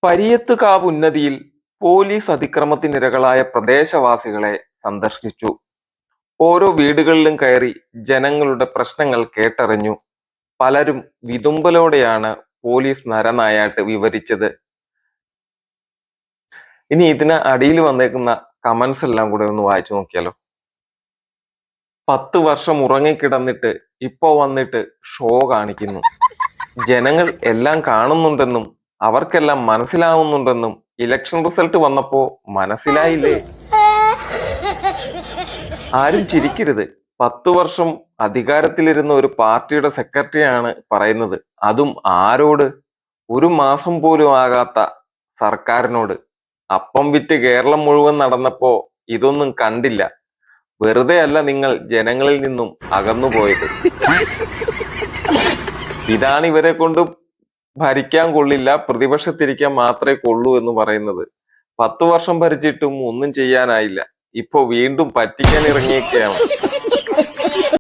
പരിയത്തുകാവ് ഉന്നതിയിൽ പോലീസ് അതിക്രമത്തിനിരകളായ പ്രദേശവാസികളെ സന്ദർശിച്ചു. ഓരോ വീടുകളിലും കയറി ജനങ്ങളുടെ പ്രശ്നങ്ങൾ കേട്ടറിഞ്ഞു. പലരും വിതുമ്പലോടെയാണ് പോലീസ് നരനായാട്ട് വിവരിച്ചത്. ഇനി ഇതിന് അടിയിൽ വന്നേക്കുന്ന കമന്റ്സ് എല്ലാം കൂടെ ഒന്ന് വായിച്ചു നോക്കിയാലോ. 10 വർഷം ഉറങ്ങിക്കിടന്നിട്ട് ഇപ്പോ വന്നിട്ട് ഷോ കാണിക്കുന്നു. ജനങ്ങൾ എല്ലാം കാണുന്നുണ്ടെന്നും അവർക്കെല്ലാം മനസ്സിലാവുന്നുണ്ടെന്നും ഇലക്ഷൻ റിസൾട്ട് വന്നപ്പോ മനസ്സിലായില്ലേ? ആരും ചിരിക്കരുത്. 10 വർഷം അധികാരത്തിലിരുന്ന ഒരു പാർട്ടിയുടെ സെക്രട്ടറിയാണ് പറയുന്നത്. അതും ആരോട്? ഒരു മാസം പോലും ആകാത്ത സർക്കാരിനോട്. അപ്പം വിറ്റ് കേരളം മുഴുവൻ നടന്നപ്പോ ഇതൊന്നും കണ്ടില്ല. വെറുതെ അല്ല നിങ്ങൾ ജനങ്ങളിൽ നിന്നും അകന്നുപോയത്. ഇതാണ് ഇവരെ കൊണ്ട് ഭരിക്കാൻ കൊള്ളില്ല, പ്രതിപക്ഷത്തിരിക്കാൻ മാത്രമേ കൊള്ളൂ എന്ന് പറയുന്നത്. 10 വർഷം ഭരിച്ചിട്ടും ഒന്നും ചെയ്യാനായില്ല. ഇപ്പൊ വീണ്ടും പറ്റിക്കാൻ ഇറങ്ങിയൊക്കെയാണ്.